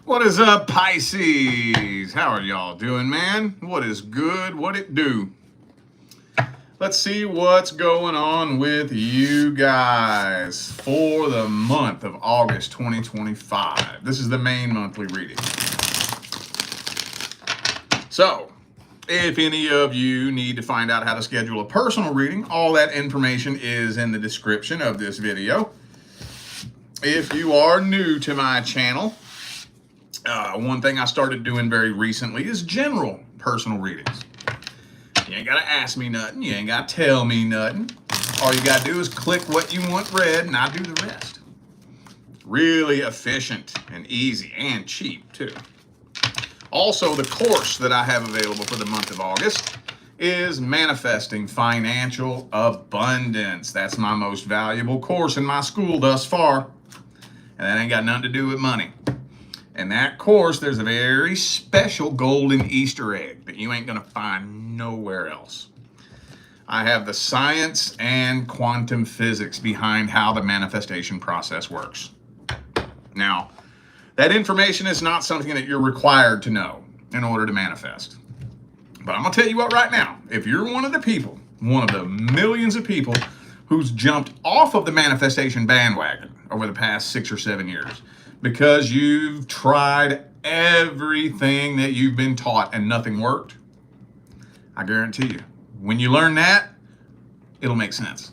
What is up, Pisces? How are y'all doing, man? What is good? What it do? Let's see what's going on with you guys for the month of August 2025. This is the main monthly reading. So, if any of you need to find out how to schedule a personal reading, all that information is in the description of this video. If you are new to my channel, one thing I started doing very recently is general personal readings. You ain't got to ask me nothing. You ain't got to tell me nothing. All you got to do is click what you want read, and I do the rest. Really efficient and easy and cheap, too. Also, the course that I have available for the month of August is Manifesting Financial Abundance. That's my most valuable course in my school thus far. And that ain't got nothing to do with money. In that course, there's a very special golden Easter egg that you ain't going to find nowhere else. I have the science and quantum physics behind how the manifestation process works. Now, that information is not something that you're required to know in order to manifest. But I'm going to tell you what right now. If you're one of the people, one of the millions of people who's jumped off of the manifestation bandwagon over the past 6 or 7 years, because you've tried everything that you've been taught and nothing worked, I guarantee you, when you learn that, it'll make sense.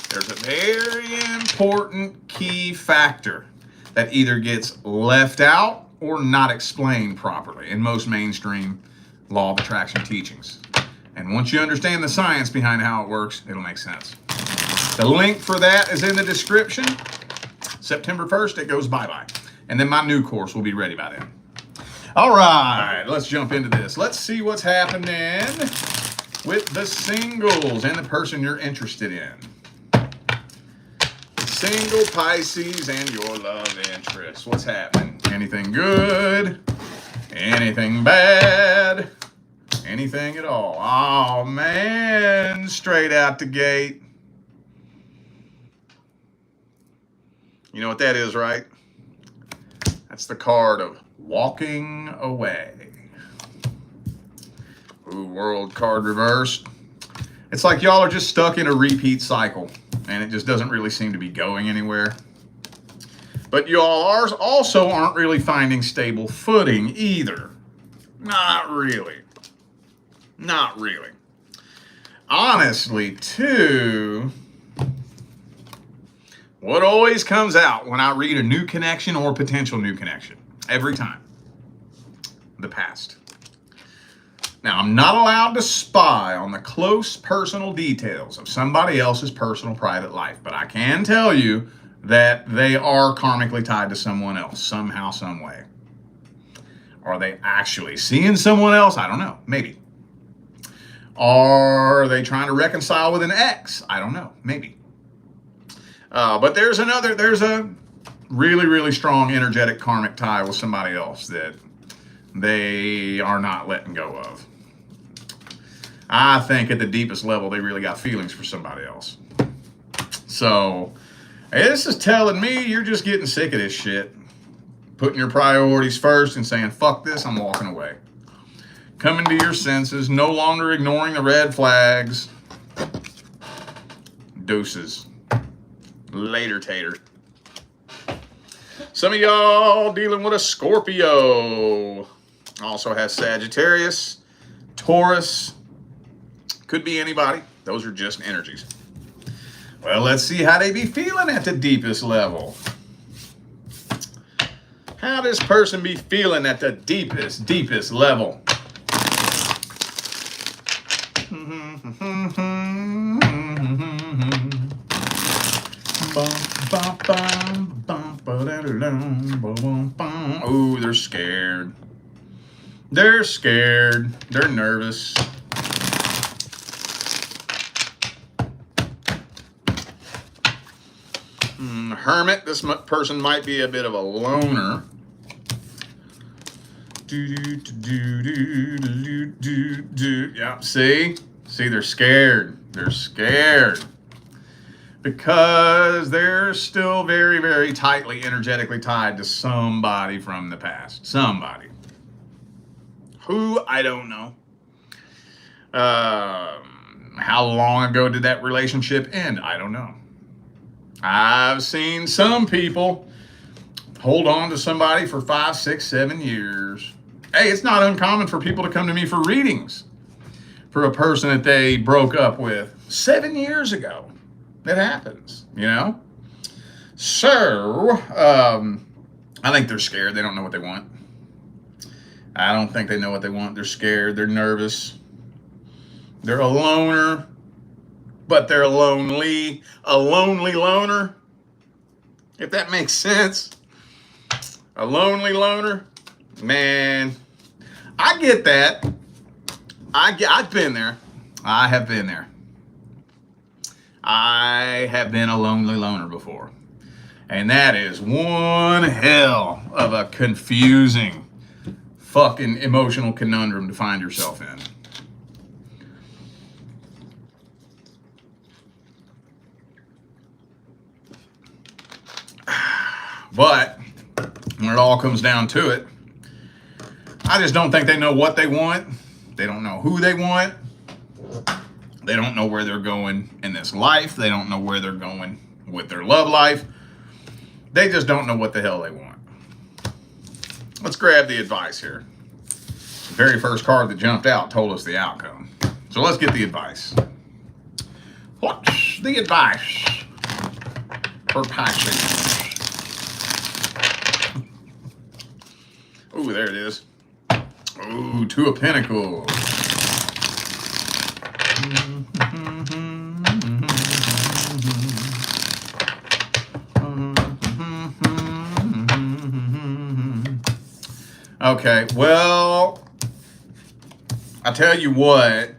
There's a very important key factor that either gets left out or not explained properly in most mainstream law of attraction teachings. And once you understand the science behind how it works, it'll make sense. The link for that is in the description. September 1st, it goes bye-bye. And then my new course will be ready by then. All right, let's jump into this. Let's see what's happening with the singles and the person you're interested in. Single Pisces and your love interest. What's happening? Anything good? Anything bad? Anything at all? Oh, man, straight out the gate. You know what that is, right? That's the card of walking away. Ooh, world card reversed. It's like y'all are just stuck in a repeat cycle, and it just doesn't really seem to be going anywhere. But y'all also aren't really finding stable footing either. Not really. Not really. Honestly, too, what always comes out when I read a new connection or potential new connection, every time, the past. Now, I'm not allowed to spy on the close personal details of somebody else's personal private life, but I can tell you that they are karmically tied to someone else, somehow, some way. Are they actually seeing someone else? I don't know. Maybe. Are they trying to reconcile with an ex? I don't know. Maybe. But there's a really, really strong energetic karmic tie with somebody else that they are not letting go of. I think at the deepest level, they really got feelings for somebody else. So this is telling me you're just getting sick of this shit. Putting your priorities first and saying, fuck this, I'm walking away. Coming to your senses, no longer ignoring the red flags. Deuces. Later, tater. Some of y'all dealing with a Scorpio. Also has Sagittarius, Taurus. Could be anybody. Those are just energies. Well, let's see how they be feeling at the deepest level. How this person be feeling at the deepest level. Ooh, they're scared. They're scared. They're nervous. Hermit. This person might be a bit of a loner. Yeah, see? See, they're scared. They're scared. because they're still very, very tightly energetically tied to somebody from the past. Somebody. Who? I don't know. How long ago did that relationship end? I don't know. I've seen some people hold on to somebody for 5, 6, 7 years. Hey, it's not uncommon for people to come to me for readings for a person that they broke up with 7 years ago. It happens, you know? So, I think they're scared. They don't know what they want. I don't think they know what they want. They're scared. They're nervous. They're a loner, but they're lonely. A lonely loner, if that makes sense. A lonely loner. Man, I get that. I've been there. I have been there. I have been a lonely loner before. And that is one hell of a confusing fucking emotional conundrum to find yourself in. But when it all comes down to it, I just don't think they know what they want. They don't know who they want. They don't know where they're going in this life. They don't know where they're going with their love life. They just don't know what the hell they want. Let's grab the advice here. The very first card that jumped out told us the outcome. So let's get the advice. What's the advice for Pisces? Ooh, there it is. Ooh, Two of Pentacles. Okay, well, I tell you what,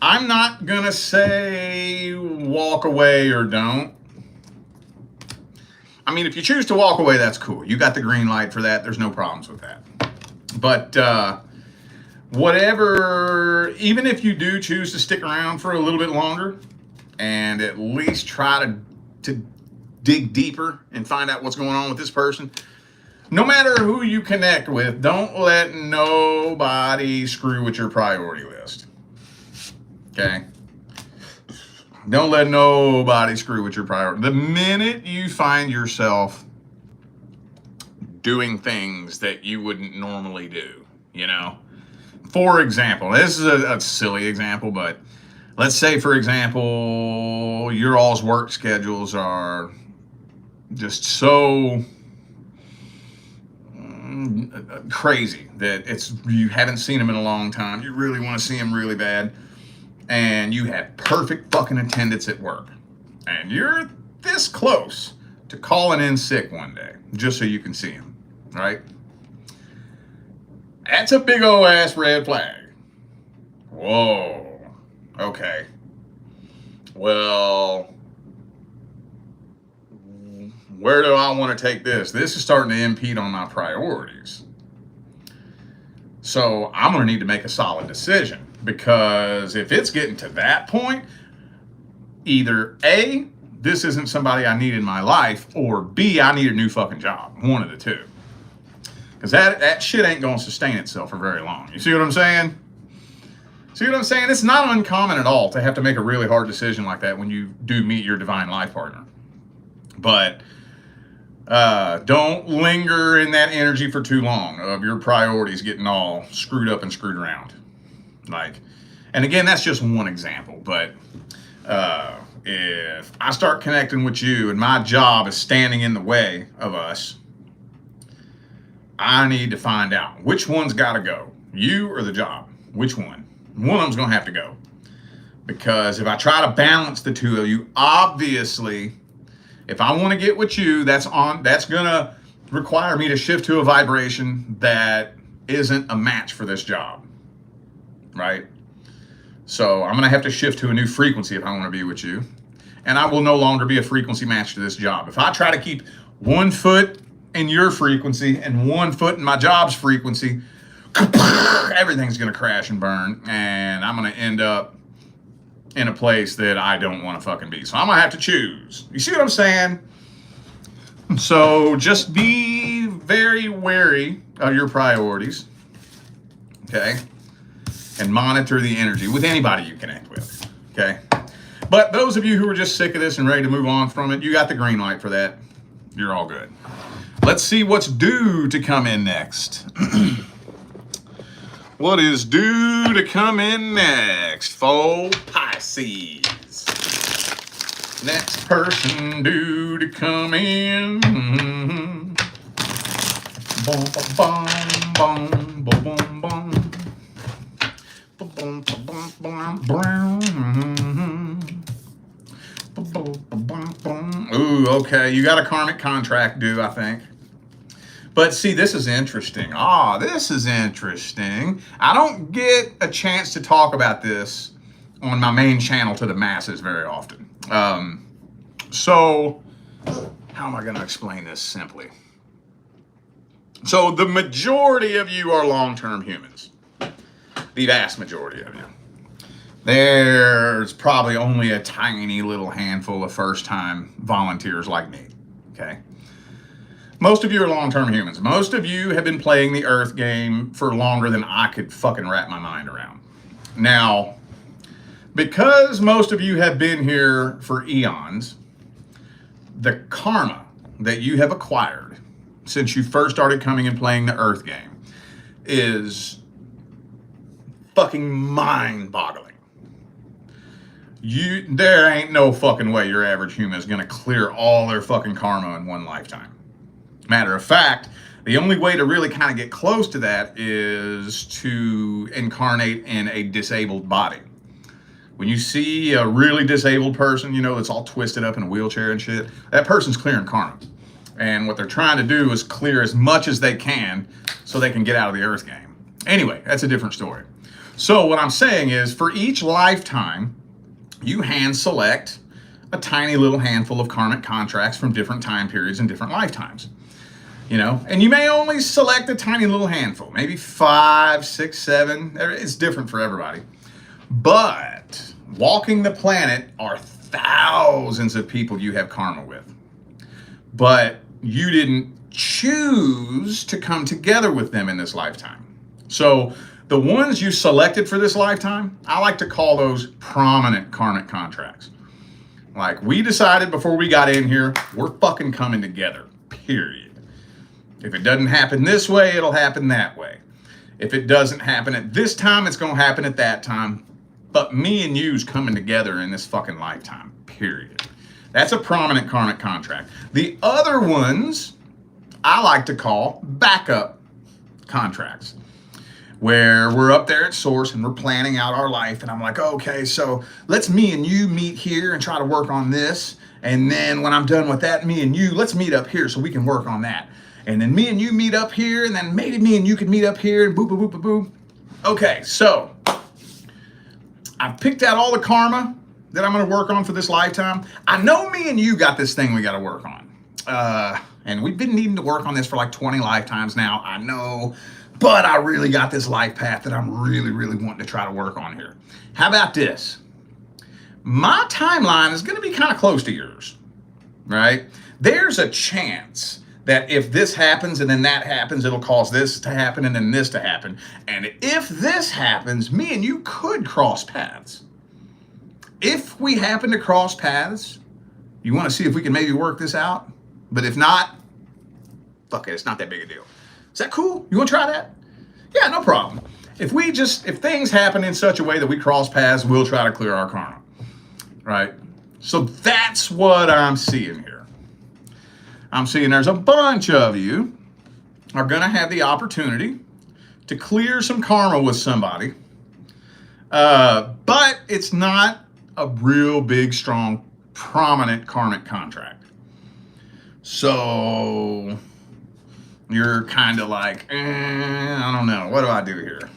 I'm not gonna say walk away or don't. I mean, if you choose to walk away, that's cool. You got the green light for that. There's no problems with that. But whatever, even if you do choose to stick around for a little bit longer and at least try to dig deeper and find out what's going on with this person, no matter who you connect with, don't let nobody screw with your priority list. Okay? Don't let nobody screw with your priority. The minute you find yourself doing things that you wouldn't normally do, you know? For example, this is a silly example, but let's say, for example, your all's work schedules are just so crazy that you haven't seen them in a long time. You really want to see them really bad. And you have perfect fucking attendance at work. And you're this close to calling in sick one day just so you can see him, right? That's a big old ass red flag. Whoa. Okay. Well, where do I want to take this? This is starting to impede on my priorities. So I'm going to need to make a solid decision, because if it's getting to that point, either A, this isn't somebody I need in my life, or B, I need a new fucking job. One of the two. Because that shit ain't going to sustain itself for very long. You see what I'm saying? See what I'm saying? It's not uncommon at all to have to make a really hard decision like that when you do meet your divine life partner. But don't linger in that energy for too long of your priorities getting all screwed up and screwed around. And again, that's just one example, but if I start connecting with you and my job is standing in the way of us, I need to find out which one's got to go, you or the job. Which one? One of them's going to have to go, because if I try to balance the two of you, obviously, if I want to get with you, that's going to require me to shift to a vibration that isn't a match for this job, right? So I'm going to have to shift to a new frequency if I want to be with you. And I will no longer be a frequency match to this job. If I try to keep 1 foot in your frequency and 1 foot in my job's frequency, everything's going to crash and burn. And I'm going to end up in a place that I don't want to fucking be. So I'm going to have to choose. You see what I'm saying? So just be very wary of your priorities. Okay? And monitor the energy with anybody you connect with. Okay? But those of you who are just sick of this and ready to move on from it, you got the green light for that. You're all good. Let's see what's due to come in next. What is due to come in next for Pisces? Next person due to come in. Boom, boom, boom, boom, boom, boom. Boom, boom, boom, boom. Ooh, okay. You got a karmic contract due, I think. But see, this is interesting. This is interesting. I don't get a chance to talk about this on my main channel to the masses very often. So how am I going to explain this simply? So the majority of you are long-term humans. The vast majority of you. There's probably only a tiny little handful of first-time volunteers like me. Okay? Most of you are long-term humans. Most of you have been playing the Earth game for longer than I could fucking wrap my mind around. Now, because most of you have been here for eons, the karma that you have acquired since you first started coming and playing the Earth game is fucking mind-boggling. There ain't no fucking way your average human is gonna clear all their fucking karma in one lifetime. Matter of fact, the only way to really kind of get close to that is to incarnate in a disabled body. When you see a really disabled person, you know, that's all twisted up in a wheelchair and shit, that person's clearing karma. And what they're trying to do is clear as much as they can so they can get out of the Earth game. Anyway, that's a different story. So what I'm saying is, for each lifetime, you hand select a tiny little handful of karmic contracts from different time periods and different lifetimes. You know, and you may only select a tiny little handful, maybe 5, 6, 7. It's different for everybody. But walking the planet are thousands of people you have karma with. But you didn't choose to come together with them in this lifetime. So the ones you selected for this lifetime, I like to call those prominent karmic contracts. Like, we decided before we got in here, we're fucking coming together, period. If it doesn't happen this way, it'll happen that way. If it doesn't happen at this time, it's going to happen at that time. But me and you's coming together in this fucking lifetime, period. That's a prominent karmic contract. The other ones, I like to call backup contracts, where we're up there at source and we're planning out our life. And I'm like, okay, so let's me and you meet here and try to work on this. And then when I'm done with that, me and you, let's meet up here so we can work on that. And then me and you meet up here, and then maybe me and you can meet up here, and boop, boop, boop, boop, boop. Okay, so I've picked out all the karma that I'm going to work on for this lifetime. I know me and you got this thing we got to work on. And we've been needing to work on this for like 20 lifetimes now, I know. But I really got this life path that I'm really, really wanting to try to work on here. How about this? My timeline is going to be kind of close to yours, right? There's a chance that if this happens and then that happens, it'll cause this to happen and then this to happen. And if this happens, me and you could cross paths. If we happen to cross paths, you want to see if we can maybe work this out? But if not, fuck it, it's not that big a deal. Is that cool? You want to try that? Yeah, no problem. If things happen in such a way that we cross paths, we'll try to clear our karma, right? So that's what I'm seeing here. I'm seeing there's a bunch of you are going to have the opportunity to clear some karma with somebody. But it's not a real big, strong, prominent karmic contract. So you're kind of like, I don't know. What do I do here?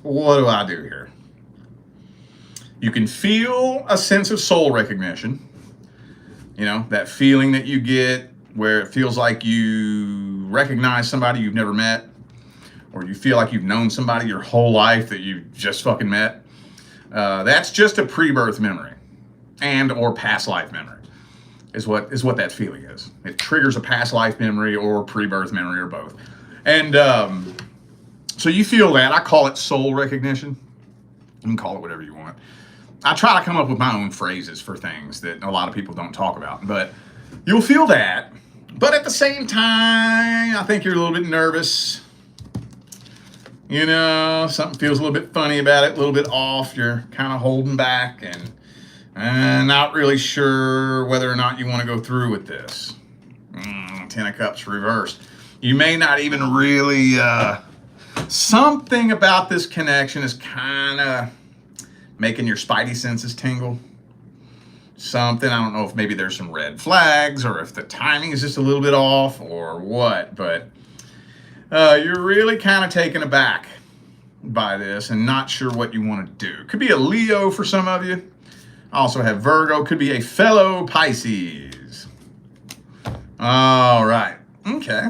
What do I do here? You can feel a sense of soul recognition. You know, that feeling that you get where it feels like you recognize somebody you've never met, or you feel like you've known somebody your whole life that you just fucking met. That's just a pre-birth memory and or past life memory is what that feeling is. It triggers a past life memory or pre-birth memory or both. And so you feel that. I call it soul recognition. You can call it whatever you want. I try to come up with my own phrases for things that a lot of people don't talk about. But you'll feel that. But at the same time, I think you're a little bit nervous. You know, something feels a little bit funny about it, a little bit off. You're kind of holding back and not really sure whether or not you want to go through with this. Ten of Cups reversed. You may not even really... something about this connection is kind of making your spidey senses tingle. Something, I don't know if maybe there's some red flags or if the timing is just a little bit off or what, but... you're really kind of taken aback by this and not sure what you want to do. Could be a Leo for some of you. I also have Virgo. Could be a fellow Pisces. All right. Okay.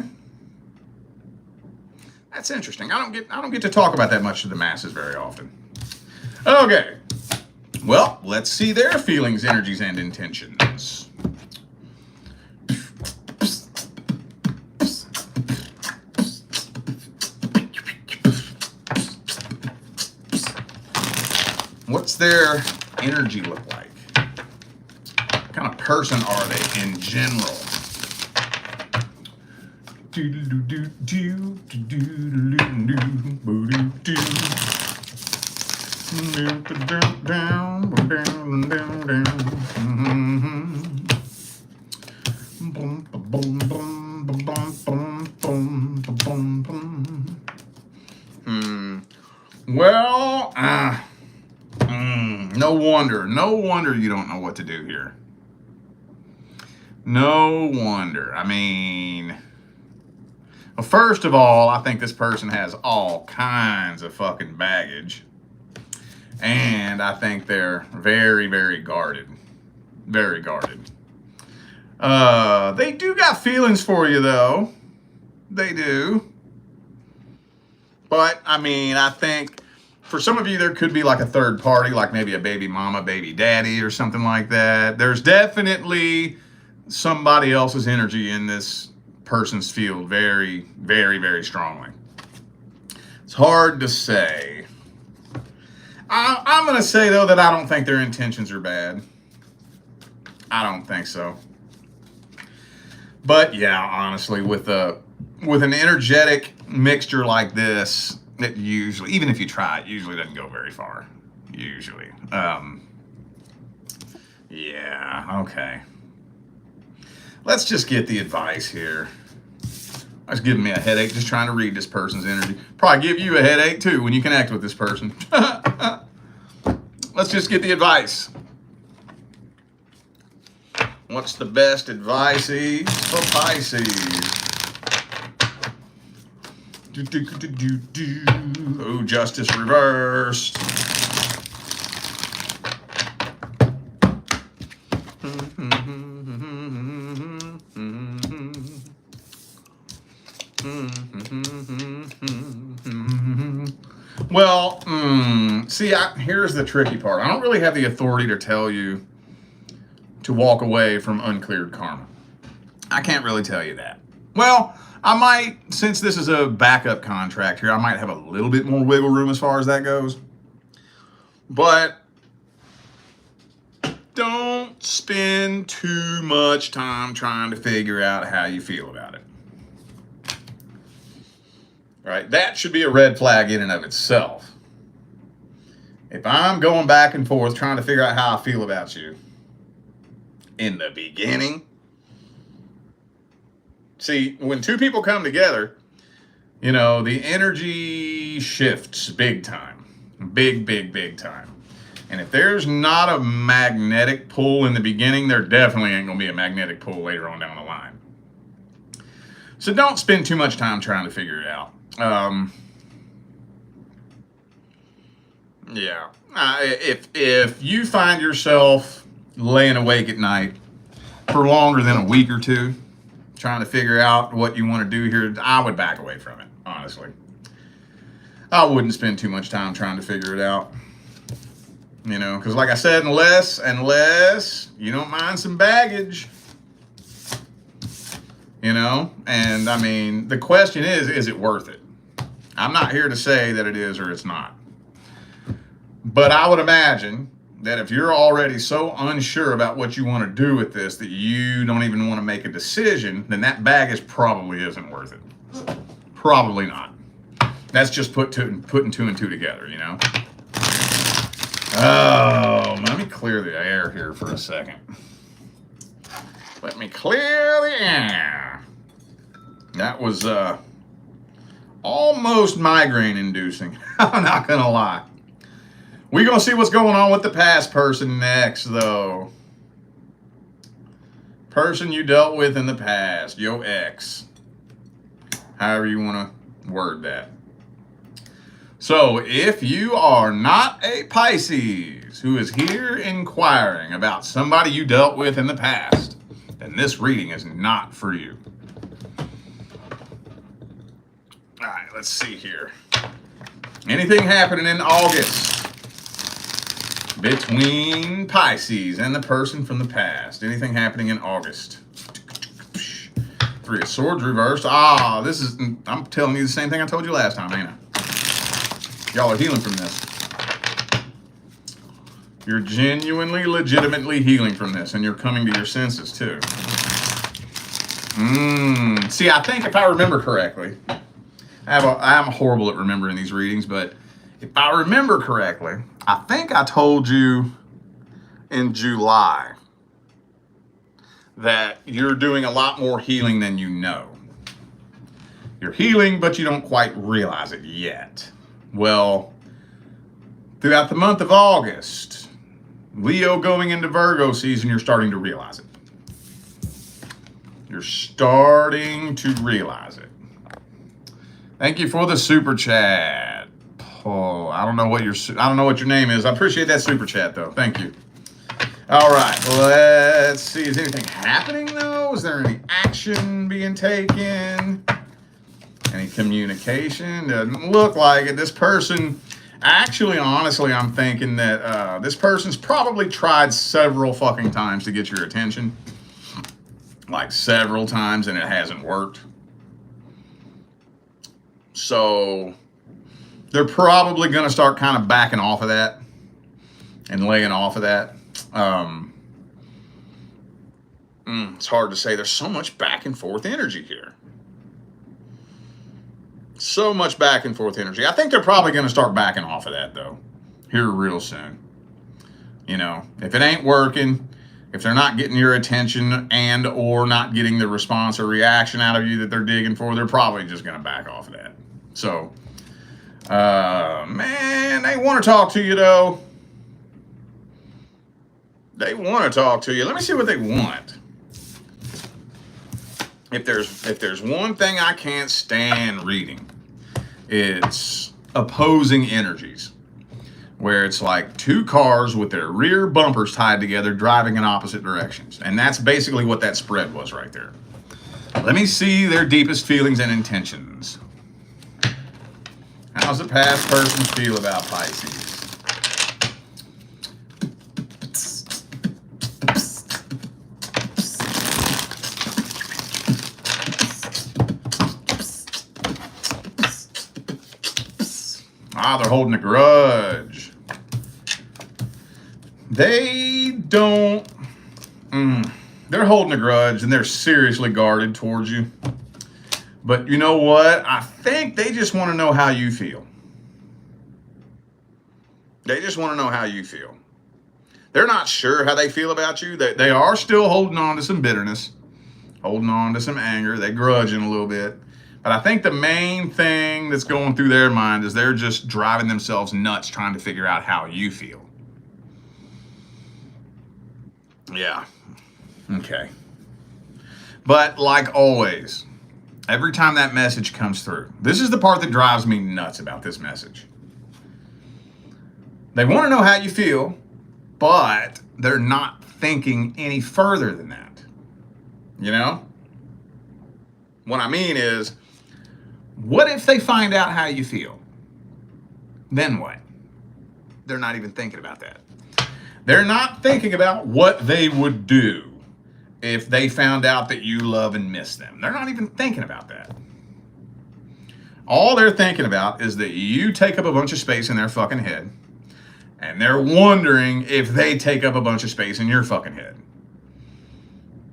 That's interesting. I don't get to talk about that much to the masses very often. Okay. Well, let's see their feelings, energies, and intentions. What's their energy look like? What kind of person are they in general? Well, no wonder you don't know what to do here. No wonder. I mean, well, first of all, I think this person has all kinds of fucking baggage. And I think they're very, very guarded. Very guarded. They do got feelings for you, though. They do. But, I mean, I think for some of you, there could be like a third party, like maybe a baby mama, baby daddy, or something like that. There's definitely somebody else's energy in this person's field very, very, very strongly. It's hard to say. I'm going to say, though, that I don't think their intentions are bad. I don't think so. But, yeah, honestly, with an energetic mixture like this, it usually, even if you try it, usually doesn't go very far. Usually. Yeah, okay. Let's just get the advice here. It's giving me a headache just trying to read this person's energy. Probably give you a headache, too, when you connect with this person. Let's just get the advice. What's the best advice for Pisces? Oh, justice reversed. Well, see, here's the tricky part. I don't really have the authority to tell you to walk away from uncleared karma. I can't really tell you that. Well, I might, since this is a backup contract here, I might have a little bit more wiggle room as far as that goes. But don't spend too much time trying to figure out how you feel about it. Right? That should be a red flag in and of itself. If I'm going back and forth trying to figure out how I feel about you in the beginning, see, when two people come together, you know, the energy shifts big time. Big, big, big time. And if there's not a magnetic pull in the beginning, there definitely ain't going to be a magnetic pull later on down the line. So don't spend too much time trying to figure it out. Yeah. If you find yourself laying awake at night for longer than a week or two, trying to figure out what you want to do here, I would back away from it, honestly. I wouldn't spend too much time trying to figure it out. You know, because like I said, unless you don't mind some baggage, you know, and I mean, the question is it worth it? I'm not here to say that it is or it's not. But I would imagine that if you're already so unsure about what you want to do with this that you don't even want to make a decision, then that baggage probably isn't worth it. Probably not. That's just putting two and two together, you know? Oh, let me clear the air here for a second. Let me clear the air. That was almost migraine inducing. I'm not going to lie. We're going to see what's going on with the past person next, though. Person you dealt with in the past, your ex. However you want to word that. So, if you are not a Pisces who is here inquiring about somebody you dealt with in the past, then this reading is not for you. All right, let's see here. Anything happening in August between Pisces and the person from the past? Anything happening in August? Three of Swords reversed. I'm telling you the same thing I told you last time, ain't I? Y'all are healing from this. You're genuinely, legitimately healing from this, and you're coming to your senses, too. See, I think if I remember correctly, I'm horrible at remembering these readings, but if I remember correctly, I think I told you in July that you're doing a lot more healing than you know. You're healing, but you don't quite realize it yet. Well, throughout the month of August, Leo going into Virgo season, you're starting to realize it. You're starting to realize it. Thank you for the super chat. Oh, I don't know what your name is. I appreciate that super chat though. Thank you. All right, let's see. Is anything happening though? Is there any action being taken? Any communication? Doesn't look like it. This person, actually, honestly, I'm thinking that this person's probably tried several fucking times to get your attention. Like several times, and it hasn't worked. So they're probably going to start kind of backing off of that and laying off of that. It's hard to say. There's so much back and forth energy here. So much back and forth energy. I think they're probably going to start backing off of that, though, here real soon. You know, if it ain't working, if they're not getting your attention and or not getting the response or reaction out of you that they're digging for, they're probably just going to back off of that. So, man, they want to talk to you, though. They want to talk to you. Let me see what they want. If there's one thing I can't stand reading, it's opposing energies, where it's like two cars with their rear bumpers tied together driving in opposite directions. And that's basically what that spread was right there. Let me see their deepest feelings and intentions. How's the past person feel about Pisces? They're holding a grudge. They don't... they're holding a grudge, and they're seriously guarded towards you. But you know what? I think they just want to know how you feel. They just want to know how you feel. They're not sure how they feel about you. They are still holding on to some bitterness, holding on to some anger. They're grudging a little bit. But I think the main thing that's going through their mind is they're just driving themselves nuts trying to figure out how you feel. Yeah. Okay. But like always, every time that message comes through, this is the part that drives me nuts about this message. They want to know how you feel, but they're not thinking any further than that. You know? What I mean is, what if they find out how you feel? Then what? They're not even thinking about that. They're not thinking about what they would do if they found out that you love and miss them. They're not even thinking about that. All they're thinking about is that you take up a bunch of space in their fucking head, and they're wondering if they take up a bunch of space in your fucking head.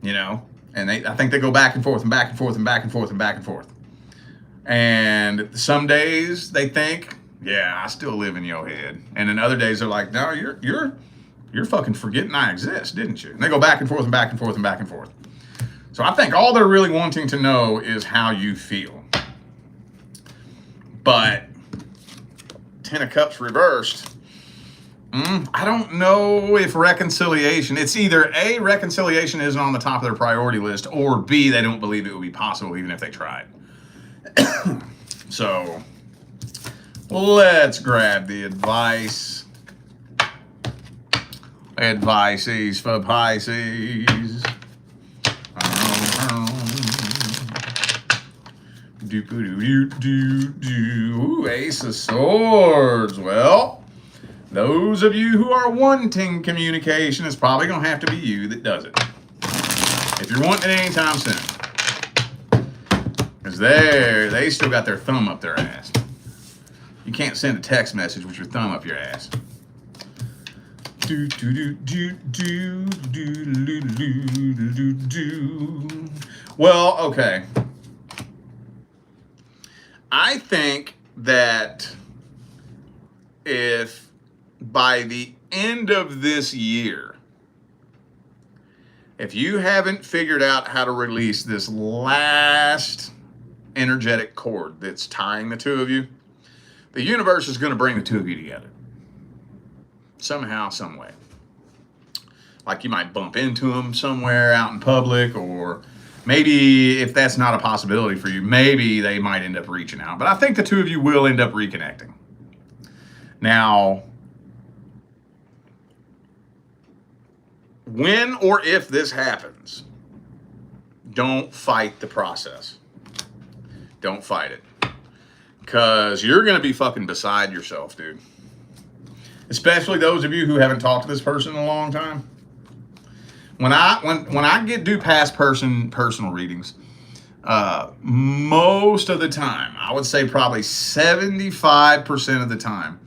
You know? And I think they go back and forth and back and forth and back and forth and back and forth. And some days they think, yeah, I still live in your head. And then other days they're like, no, you're fucking forgetting I exist, didn't you? And they go back and forth and back and forth and back and forth. So I think all they're really wanting to know is how you feel. But 10 of Cups reversed. I don't know if reconciliation, it's either A, reconciliation isn't on the top of their priority list, or B, they don't believe it would be possible even if they tried. So let's grab the advice. Advices for Pisces. Ooh, Ace of Swords. Well, those of you who are wanting communication, it's probably going to have to be you that does it. If you're wanting it anytime soon. Because they still got their thumb up their ass. You can't send a text message with your thumb up your ass. Well, okay. I think that if by the end of this year, if you haven't figured out how to release this last energetic cord that's tying the two of you, the universe is going to bring the two of you together. Somehow, some way. Like you might bump into them somewhere out in public, or maybe if that's not a possibility for you, maybe they might end up reaching out. But I think the two of you will end up reconnecting. Now, when or if this happens, don't fight the process. Don't fight it. Because you're going to be fucking beside yourself, dude. Especially those of you who haven't talked to this person in a long time. When I do past personal readings, most of the time, I would say probably 75% of the time,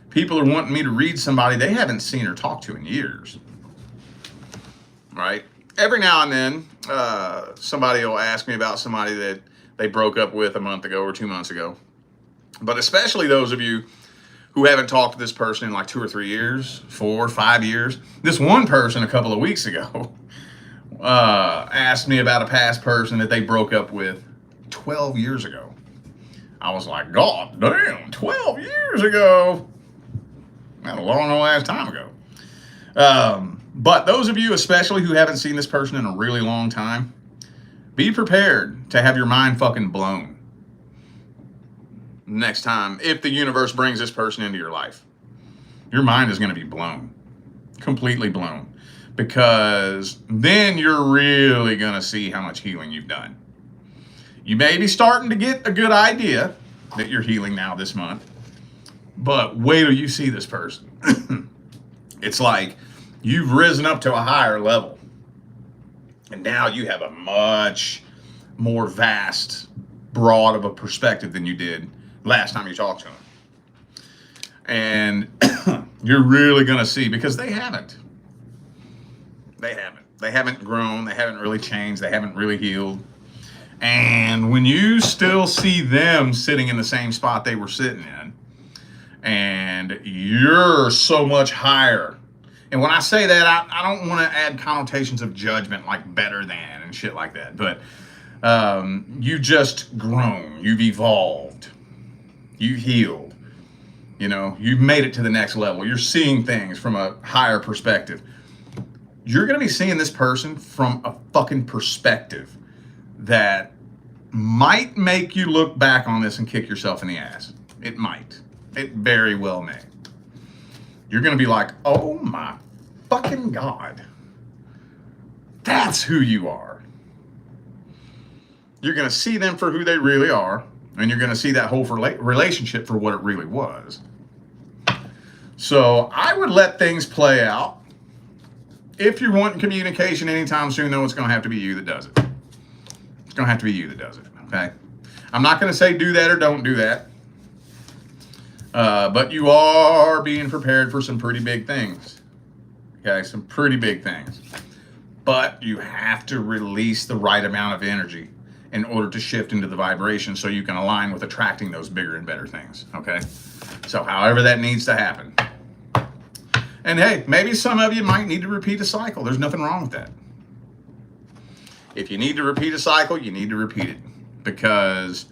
people are wanting me to read somebody they haven't seen or talked to in years. Right? Every now and then, somebody will ask me about somebody that they broke up with a month ago or 2 months ago. But especially those of you who haven't talked to this person in like 2 or 3 years, 4 or 5 years. This one person a couple of weeks ago asked me about a past person that they broke up with 12 years ago. I was like, God damn, 12 years ago. Not a long ass time ago. But those of you especially who haven't seen this person in a really long time, be prepared to have your mind fucking blown next time if the universe brings this person into your life. Your mind is going to be blown. Completely blown. Because then you're really going to see how much healing you've done. You may be starting to get a good idea that you're healing now this month. But wait till you see this person. It's like you've risen up to a higher level. And now you have a much more vast, broad of a perspective than you did last time you talked to them. And you're really going to see, because they haven't. They haven't grown. They haven't really changed. They haven't really healed. And when you still see them sitting in the same spot they were sitting in, and you're so much higher. And when I say that, I don't want to add connotations of judgment like better than and shit like that. But you've just grown. You've evolved. You've healed. You know, you've made it to the next level. You're seeing things from a higher perspective. You're going to be seeing this person from a fucking perspective that might make you look back on this and kick yourself in the ass. It might. It very well may. You're going to be like, oh my fucking God. That's who you are. You're going to see them for who they really are. And you're going to see that whole relationship for what it really was. So I would let things play out. If you're wanting communication anytime soon, though, it's going to have to be you that does it. It's going to have to be you that does it, okay? I'm not going to say do that or don't do that. But you are being prepared for some pretty big things. Okay, some pretty big things. But you have to release the right amount of energy in order to shift into the vibration so you can align with attracting those bigger and better things, okay? So however that needs to happen. And hey, maybe some of you might need to repeat a cycle. There's nothing wrong with that. If you need to repeat a cycle, you need to repeat it. Because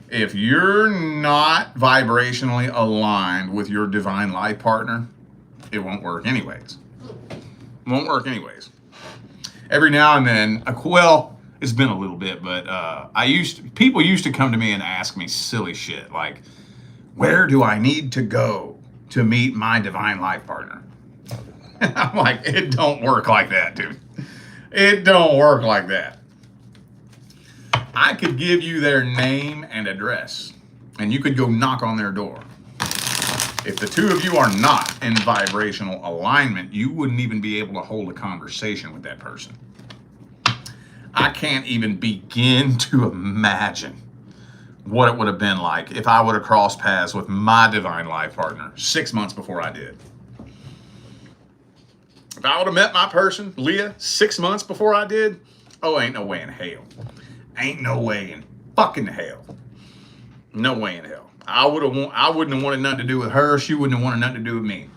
if you're not vibrationally aligned with your divine life partner, it won't work anyways. It won't work anyways. Every now and then, well, it's been a little bit, but people used to come to me and ask me silly shit like, where do I need to go to meet my divine life partner? And I'm like, it don't work like that, dude. It don't work like that. I could give you their name and address, and you could go knock on their door. If the two of you are not in vibrational alignment, you wouldn't even be able to hold a conversation with that person. I can't even begin to imagine what it would have been like if I would have crossed paths with my divine life partner 6 months before I did. If I would have met my person, Leah, 6 months before I did, oh, ain't no way in hell. Ain't no way in fucking hell. No way in hell. I wouldn't have wanted nothing to do with her. She wouldn't have wanted nothing to do with me.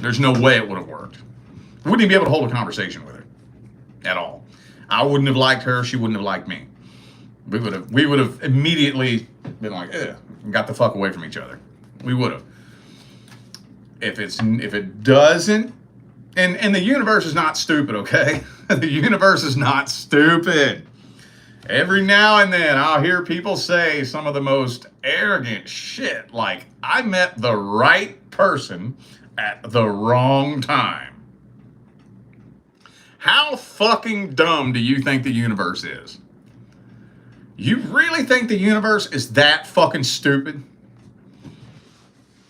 There's no way it would have worked. Wouldn't even be able to hold a conversation with her at all. I wouldn't have liked her. She wouldn't have liked me. We would have immediately been like, got the fuck away from each other. We would have. If it doesn't, and the universe is not stupid, okay? The universe is not stupid. Every now and then I'll hear people say some of the most arrogant shit, like, I met the right person at the wrong time. How fucking dumb do you think the universe is? You really think the universe is that fucking stupid?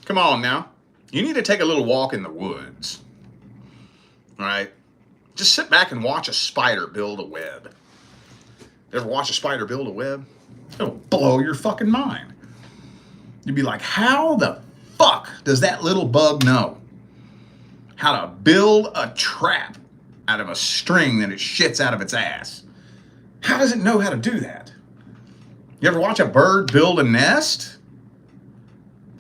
Come on now. You need to take a little walk in the woods. All right? Just sit back and watch a spider build a web. You ever watch a spider build a web? It'll blow your fucking mind. You'd be like, how the fuck does that little bug know how to build a trap out of a string that it shits out of its ass? How does it know how to do that? You ever watch a bird build a nest?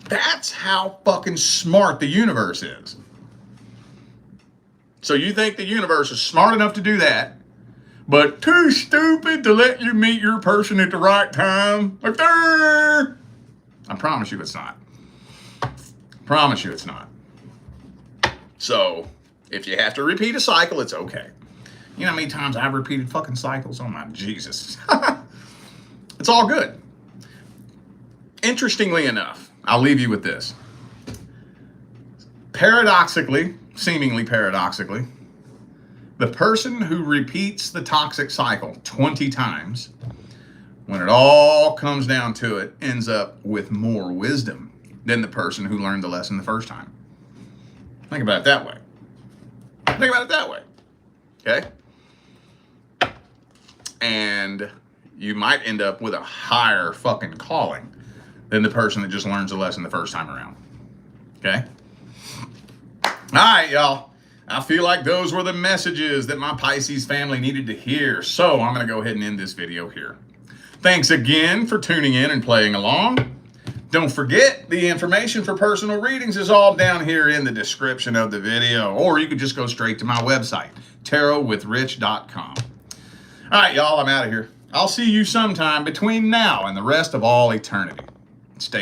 That's how fucking smart the universe is. So you think the universe is smart enough to do that, but too stupid to let you meet your person at the right time? Like, I promise you it's not. Promise you it's not. So, if you have to repeat a cycle, it's okay. You know how many times I've repeated fucking cycles? Oh my Jesus. It's all good. Interestingly enough, I'll leave you with this. Paradoxically, seemingly paradoxically, the person who repeats the toxic cycle 20 times, when it all comes down to it, ends up with more wisdom than the person who learned the lesson the first time. Think about it that way. Think about it that way. Okay? And you might end up with a higher fucking calling than the person that just learns the lesson the first time around. Okay? All right, y'all. I feel like those were the messages that my Pisces family needed to hear. So I'm going to go ahead and end this video here. Thanks again for tuning in and playing along. Don't forget, the information for personal readings is all down here in the description of the video. Or you could just go straight to my website, tarotwithrich.com. All right, y'all, I'm out of here. I'll see you sometime between now and the rest of all eternity.